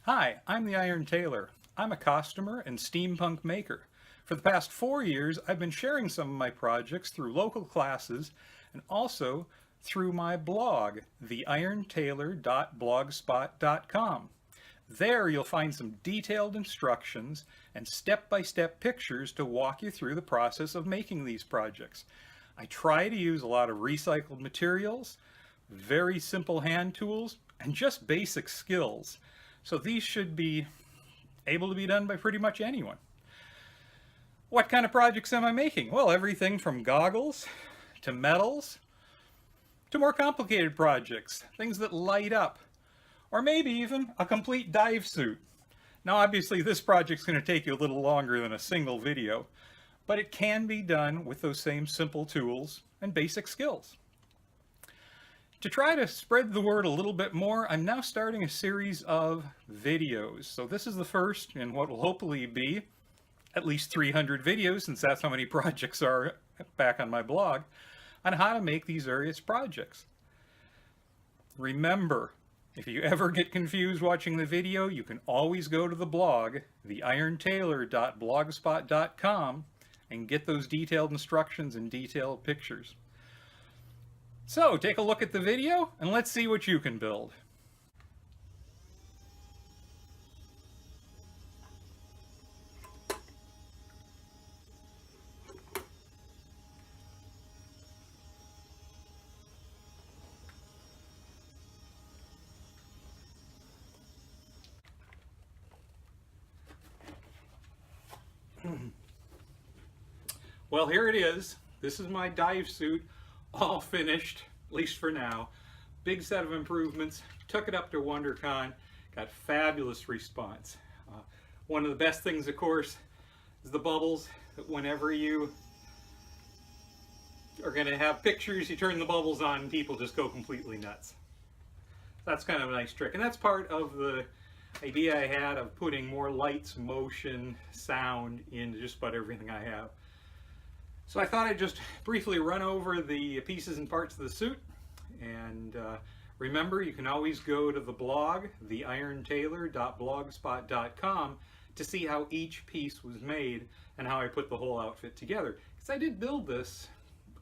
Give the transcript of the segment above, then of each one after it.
Hi, I'm the Iron Tailor. I'm a costumer and steampunk maker. For the past 4 years, I've been sharing some of my projects through local classes and also through my blog, theirontailor.blogspot.com. There you'll find some detailed instructions and step-by-step pictures to walk you through the process of making these projects. I try to use a lot of recycled materials, very simple hand tools, and just basic skills. So these should be able to be done by pretty much anyone. What kind of projects am I making? Well, everything from goggles to medals to more complicated projects, things that light up, or maybe even a complete dive suit. Now obviously this project's going to take you a little longer than a single video, but it can be done with those same simple tools and basic skills. To try to spread the word a little bit more, I'm now starting a series of videos. So this is the first in what will hopefully be at least 300 videos, since that's how many projects are back on my blog, on how to make these various projects. Remember, if you ever get confused watching the video, you can always go to the blog, theirontailor.blogspot.com, and get those detailed instructions and detailed pictures. So take a look at the video and let's see what you can build. Well, here it is. This is my dive suit, all finished, at least for now. Big set of improvements. Took it up to WonderCon, got fabulous response. One of the best things, of course, is the bubbles. Whenever you are going to have pictures, you turn the bubbles on and people just go completely nuts. That's kind of a nice trick, and that's part of the idea I had of putting more lights, motion, sound into just about everything I have. So I thought I'd just briefly run over the pieces and parts of the suit. And remember, you can always go to the blog, theirontailor.blogspot.com, to see how each piece was made and how I put the whole outfit together. Because I did build this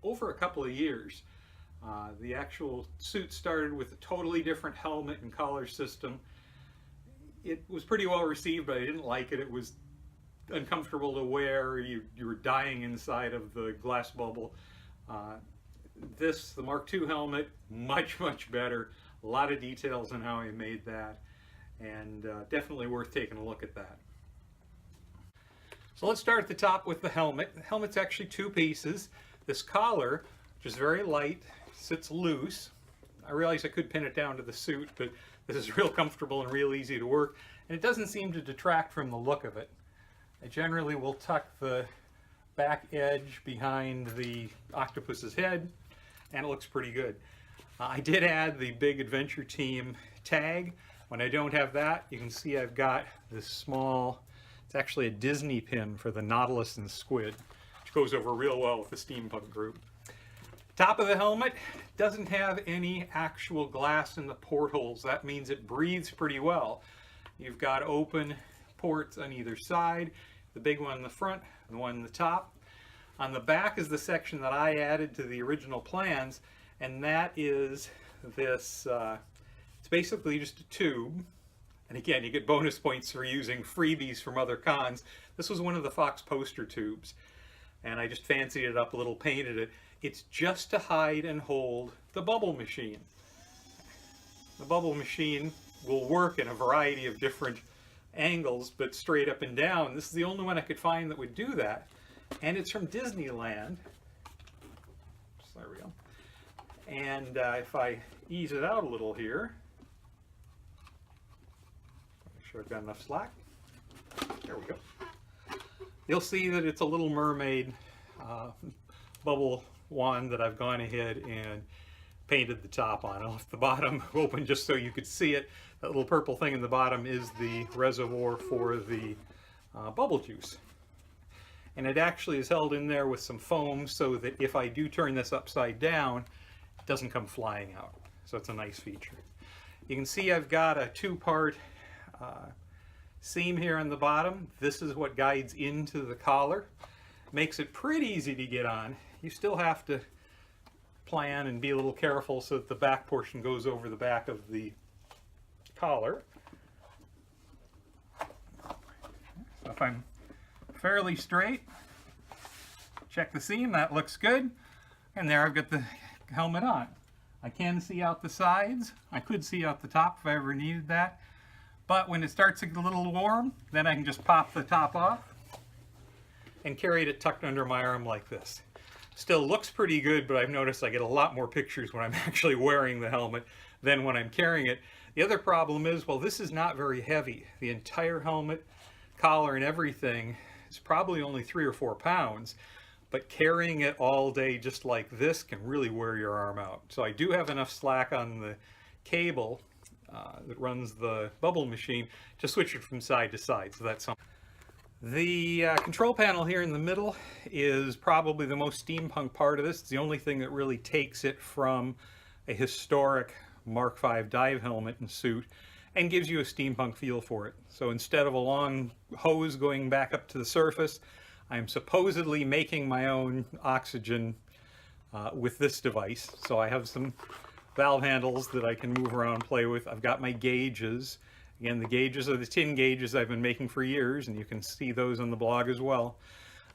over a couple of years. The actual suit started with a totally different helmet and collar system. It was pretty well received, but I didn't like it. It was uncomfortable to wear. You were dying inside of the glass bubble. The Mark II helmet, much better. A lot of details on how I made that, and definitely worth taking a look at that. So let's start at the top with the helmet. The helmet's actually two pieces. This collar, which is very light, sits loose. I realize I could pin it down to the suit, but this is real comfortable and real easy to work, and it doesn't seem to detract from the look of it. I generally will tuck the back edge behind the octopus's head, and it looks pretty good. I did add the big Adventure Team tag. When I don't have that, you can see I've got this small, it's actually a Disney pin for the Nautilus and Squid, which goes over real well with the steampunk group. Top of the helmet doesn't have any actual glass in the portholes. That means it breathes pretty well. You've got open ports on either side, the big one in the front, the one in the top. On the back is the section that I added to the original plans, and that is this, it's basically just a tube. And again, you get bonus points for using freebies from other cons. This was one of the Fox poster tubes, and I just fancied it up a little, painted it. It's just to hide and hold the bubble machine. The bubble machine will work in a variety of different angles, but straight up and down. This is the only one I could find that would do that, and it's from Disneyland. So there we go. And if I ease it out a little here, make sure I've got enough slack. There we go. You'll see that it's a Little Mermaid bubble wand that I've gone ahead and painted the top on. I left the bottom open just so you could see it. That little purple thing in the bottom is the reservoir for the bubble juice. And it actually is held in there with some foam so that if I do turn this upside down, it doesn't come flying out. So it's a nice feature. You can see I've got a two-part seam here on the bottom. This is what guides into the collar. Makes it pretty easy to get on. You still have to plan and be a little careful so that the back portion goes over the back of the collar. So if I'm fairly straight, check the seam, that looks good. And there I've got the helmet on. I can see out the sides. I could see out the top if I ever needed that. But when it starts to get a little warm, then I can just pop the top off and carry it tucked under my arm like this. Still looks pretty good, but I've noticed I get a lot more pictures when I'm actually wearing the helmet than when I'm carrying it. The other problem is, well, this is not very heavy. The entire helmet, collar, and everything is probably only 3 or 4 pounds, but carrying it all day just like this can really wear your arm out. So I do have enough slack on the cable that runs the bubble machine to switch it from side to side. So that's something. The control panel here in the middle is probably the most steampunk part of this. It's the only thing that really takes it from a historic Mark V dive helmet and suit and gives you a steampunk feel for it. So instead of a long hose going back up to the surface, I'm supposedly making my own oxygen with this device. So I have some valve handles that I can move around and play with. I've got my gauges. Again, the gauges are the tin gauges I've been making for years, and you can see those on the blog as well.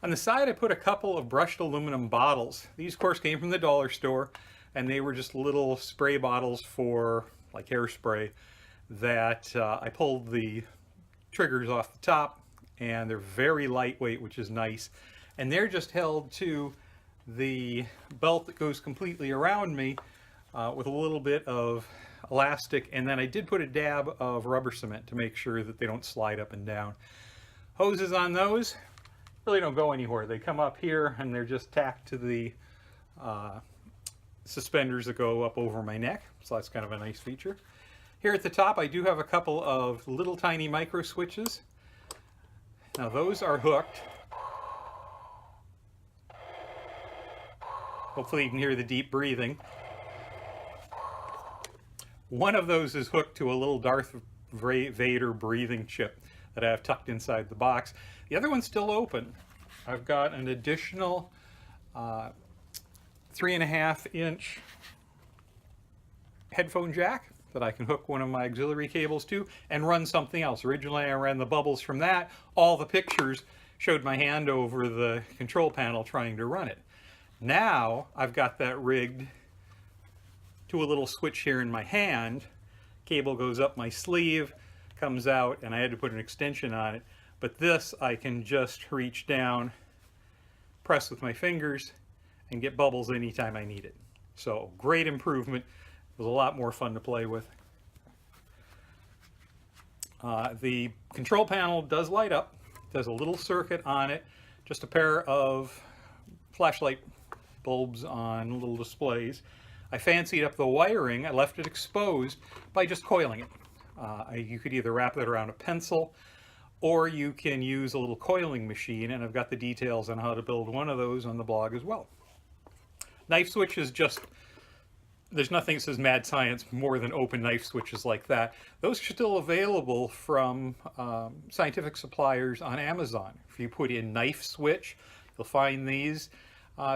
On the side, I put a couple of brushed aluminum bottles. These, of course, came from the dollar store, and they were just little spray bottles for, like, hairspray that I pulled the triggers off the top, and they're very lightweight, which is nice. And they're just held to the belt that goes completely around me with a little bit of elastic, and then I did put a dab of rubber cement to make sure that they don't slide up and down. Hoses on those really don't go anywhere. They come up here and they're just tacked to the suspenders that go up over my neck, so that's kind of a nice feature. Here at the top I do have a couple of little tiny micro switches. Now those are hooked. Hopefully you can hear the deep breathing. One of those is hooked to a little Darth Vader breathing chip that I have tucked inside the box. The other one's still open. I've got an additional 3.5-inch headphone jack that I can hook one of my auxiliary cables to and run something else. Originally I ran the bubbles from that. All the pictures showed my hand over the control panel trying to run it. Now I've got that rigged to a little switch here in my hand. Cable goes up my sleeve, comes out, and I had to put an extension on it. But this I can just reach down, press with my fingers, and get bubbles anytime I need it. So great improvement. It was a lot more fun to play with. The control panel does light up. There's a little circuit on it, just a pair of flashlight bulbs on little displays. I fancied up the wiring. I left it exposed by just coiling it. You could either wrap it around a pencil or you can use a little coiling machine, and I've got the details on how to build one of those on the blog as well. Knife switch is just, there's nothing that says mad science more than open knife switches like that. Those are still available from scientific suppliers on Amazon. If you put in knife switch, you'll find these.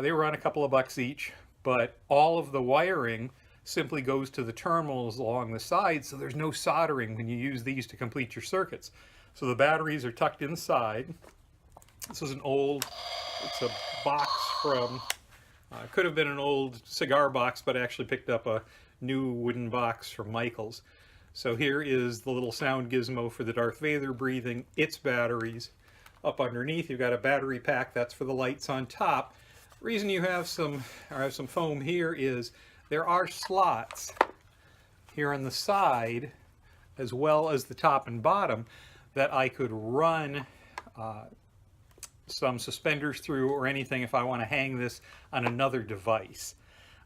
They run a couple of bucks each. But all of the wiring simply goes to the terminals along the side, so there's no soldering when you use these to complete your circuits. So the batteries are tucked inside. This is an old, it's a box from, could have been an old cigar box, but I actually picked up a new wooden box from Michael's. So here is the little sound gizmo for the Darth Vader breathing, its batteries. Up underneath you've got a battery pack, that's for the lights on top. The reason you have some foam here is there are slots here on the side as well as the top and bottom that I could run some suspenders through or anything if I want to hang this on another device.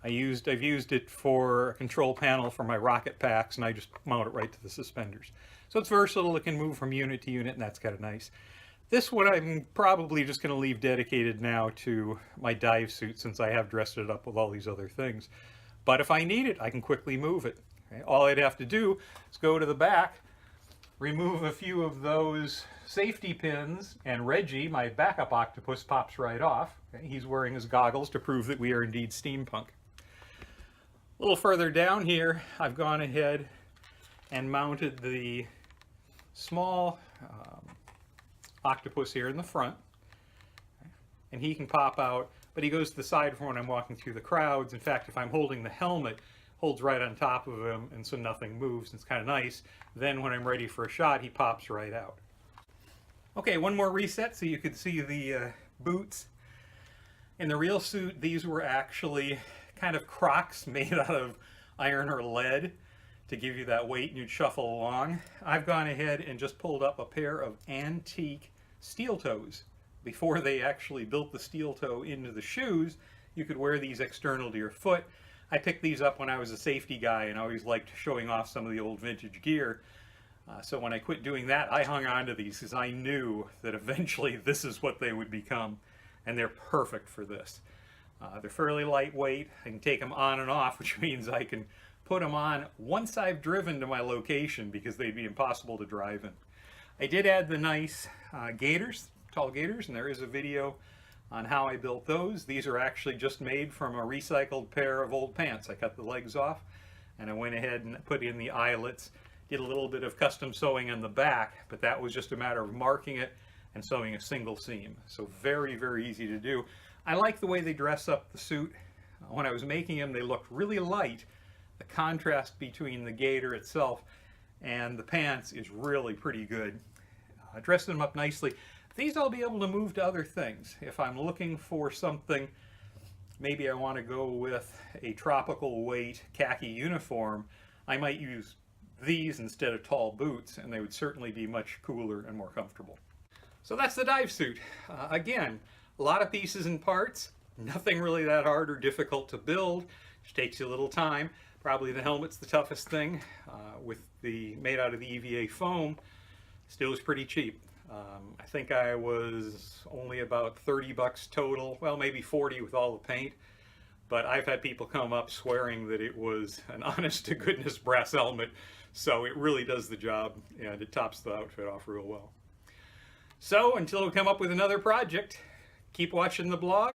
I've used it for a control panel for my rocket packs, and I just mount it right to the suspenders. So it's versatile, it can move from unit to unit, and that's kind of nice. This one I'm probably just going to leave dedicated now to my dive suit, since I have dressed it up with all these other things. But if I need it, I can quickly move it. Okay? All I'd have to do is go to the back, remove a few of those safety pins, and Reggie, my backup octopus, pops right off. Okay, he's wearing his goggles to prove that we are indeed steampunk. A little further down here, I've gone ahead and mounted the small octopus here in the front. And he can pop out, but he goes to the side for when I'm walking through the crowds. In fact, if I'm holding the helmet, holds right on top of him, and so nothing moves. It's kind of nice. Then when I'm ready for a shot, he pops right out. Okay, one more reset so you could see the boots. In the real suit, these were actually kind of Crocs made out of iron or lead to give you that weight and you'd shuffle along. I've gone ahead and just pulled up a pair of antique steel toes. Before they actually built the steel toe into the shoes, you could wear these external to your foot. I picked these up when I was a safety guy and I always liked showing off some of the old vintage gear. So when I quit doing that, I hung on to these because I knew that eventually this is what they would become, and they're perfect for this. They're fairly lightweight. I can take them on and off, which means I can put them on once I've driven to my location because they'd be impossible to drive in. I did add the nice gaiters, tall gaiters, and there is a video on how I built those. These are actually just made from a recycled pair of old pants. I cut the legs off and I went ahead and put in the eyelets, did a little bit of custom sewing on the back, but that was just a matter of marking it and sewing a single seam. So very, very easy to do. I like the way they dress up the suit. When I was making them, they looked really light. The contrast between the gaiter itself and the pants is really pretty good. Dressed them up nicely. These I'll be able to move to other things. If I'm looking for something, maybe I want to go with a tropical weight khaki uniform, I might use these instead of tall boots, and they would certainly be much cooler and more comfortable. So that's the dive suit. Again, a lot of pieces and parts, nothing really that hard or difficult to build. Just takes you a little time. Probably the helmet's the toughest thing. With the made out of the EVA foam, still is pretty cheap. I think I was only about 30 bucks total, well maybe 40 with all the paint, but I've had people come up swearing that it was an honest to goodness brass helmet, so it really does the job and it tops the outfit off real well. So until we come up with another project, keep watching the blog.